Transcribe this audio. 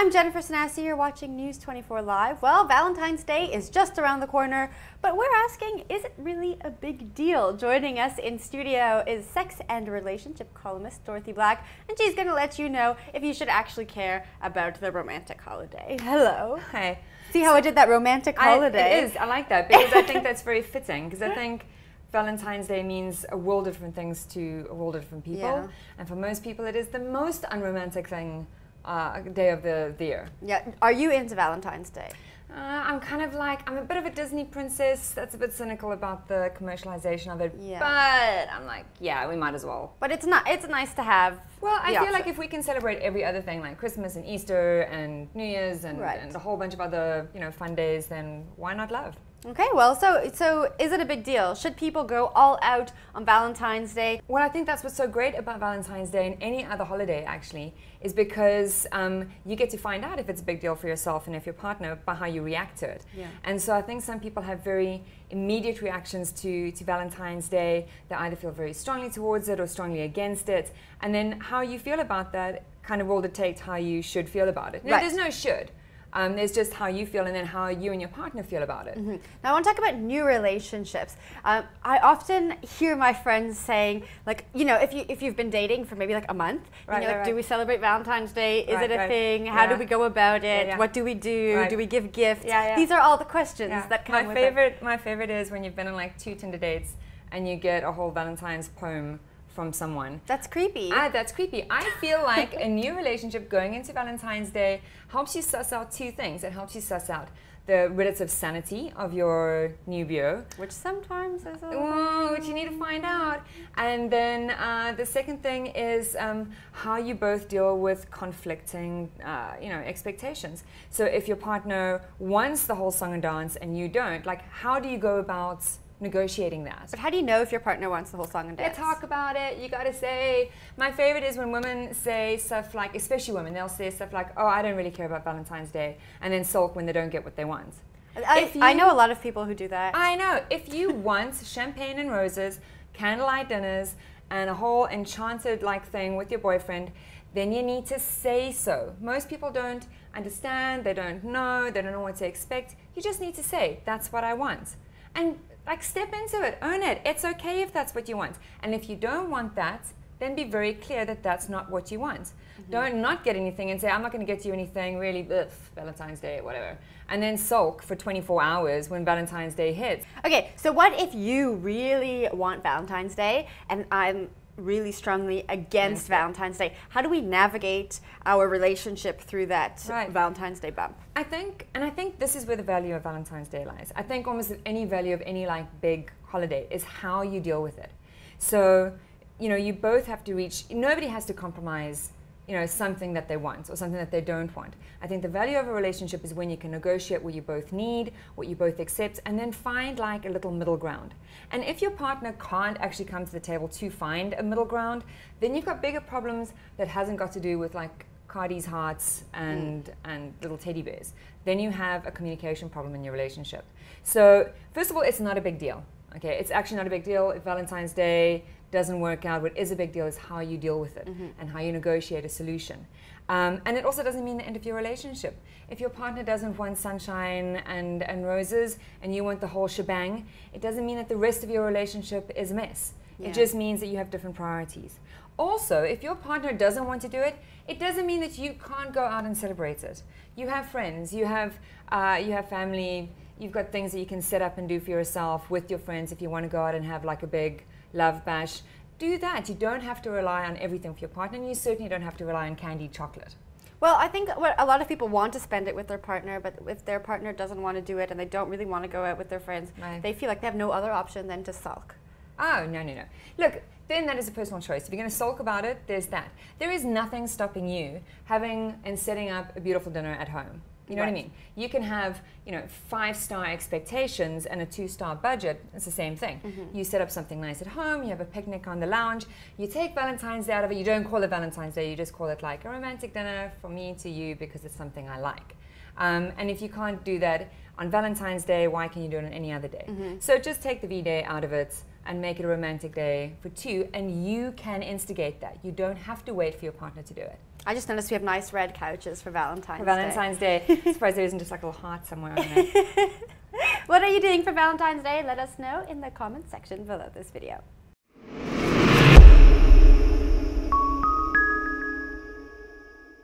I'm Jennifer Sanasi, you're watching News 24 Live. Well, Valentine's Day is just around the corner, but we're asking, is it really a big deal? Joining us in studio is sex and relationship columnist Dorothy Black, and she's going to let you know if you should actually care about the romantic holiday. Hello. Hi. See how I did that romantic holiday? It is. I like that because I think that's very fitting, because I think Valentine's Day means a world of different things to a world of different people. Yeah. And for most people, it is the most unromantic day of the year. Yeah. Are you into Valentine's Day? I'm kind of like, I'm a bit of a Disney princess. That's a bit cynical about the commercialization of it. Yeah. But I'm like, yeah, we might as well. But it's nice to have. Well, I the feel like option. if we can celebrate every other thing, like Christmas and Easter and New Year's and a whole bunch of other, fun days, then why not love? Okay, well, so is it a big deal? Should people go all out on Valentine's Day? Well, I think that's what's so great about Valentine's Day and any other holiday, actually, is because you get to find out if it's a big deal for yourself and if your partner by how you react to it. Yeah. And so I think some people have very immediate reactions to Valentine's Day. They either feel very strongly towards it or strongly against it. And then how you feel about that kind of will dictate how you should feel about it. Now, there's no should. There's just how you feel and then how you and your partner feel about it. Mm-hmm. Now I want to talk about new relationships. I often hear my friends saying, like, if you've been dating for maybe like a month, do we celebrate Valentine's Day? Is it a thing? How do we go about it? What do we do? Do we give gifts? These are all the questions that come with it. My favorite is when you've been on like 2 Tinder dates and you get a whole Valentine's poem from someone. That's creepy. That's creepy. I feel like a new relationship going into Valentine's Day helps you suss out 2 things. It helps you suss out the relative sanity of your new beau, which sometimes is which you need to find out. And then the second thing is how you both deal with conflicting expectations. So if your partner wants the whole song and dance and you don't, like, how do you go about negotiating that? But how do you know if your partner wants the whole song and dance? You talk about it. You gotta say. My favorite is when women say stuff like, especially women, they'll say stuff like, "Oh, I don't really care about Valentine's Day," and then sulk when they don't get what they want. I know a lot of people who do that. I know. If you want champagne and roses, candlelight dinners, and a whole enchanted thing with your boyfriend, then you need to say so. Most people don't understand. They don't know what to expect. You just need to say, "That's what I want," and step into it, own it. It's okay if that's what you want. And if you don't want that, then be very clear that that's not what you want. Mm-hmm. Don't not get anything and say, "I'm not going to get you anything, really, Valentine's Day," or whatever. And then sulk for 24 hours when Valentine's Day hits. Okay, so what if you really want Valentine's Day and I'm really strongly against Valentine's Day? How do we navigate our relationship through that Valentine's Day bump? I think this is where the value of Valentine's Day lies. I think almost any value of any big holiday is how you deal with it. So, you both have to reach, nobody has to compromise, something that they want or something that they don't want. I think the value of a relationship is when you can negotiate what you both need, what you both accept, and then find a little middle ground. And if your partner can't actually come to the table to find a middle ground, then you've got bigger problems that hasn't got to do with Cardi's hearts and little teddy bears. Then you have a communication problem in your relationship. So first of all, it's not a big deal. Okay, it's actually not a big deal if Valentine's Day doesn't work out. What is a big deal is how you deal with it and how you negotiate a solution. And it also doesn't mean the end of your relationship. If your partner doesn't want sunshine and roses and you want the whole shebang, it doesn't mean that the rest of your relationship is a mess. Yeah. It just means that you have different priorities. Also, if your partner doesn't want to do it, it doesn't mean that you can't go out and celebrate it. You have friends, you have family, you've got things that you can set up and do for yourself with your friends if you want to go out and have a big love bash. Do that. You don't have to rely on everything for your partner, and you certainly don't have to rely on candied chocolate. Well, I think a lot of people want to spend it with their partner, but if their partner doesn't want to do it and they don't really want to go out with their friends, they feel like they have no other option than to sulk. Oh, no. Look, then that is a personal choice. If you're going to sulk about it, there's that. There is nothing stopping you having and setting up a beautiful dinner at home. You know what I mean? You can have, 5-star expectations and a 2-star budget. It's the same thing. Mm-hmm. You set up something nice at home. You have a picnic on the lounge. You take Valentine's Day out of it. You don't call it Valentine's Day. You just call it a romantic dinner for me to you because it's something I like. And if you can't do that on Valentine's Day, why can you do it on any other day? Mm-hmm. So just take the V-Day out of it and make it a romantic day for 2, and you can instigate that. You don't have to wait for your partner to do it. I just noticed we have nice red couches for Valentine's Day. Valentine's Day. Surprised there isn't just like a little heart somewhere on there. What are you doing for Valentine's Day? Let us know in the comments section below this video.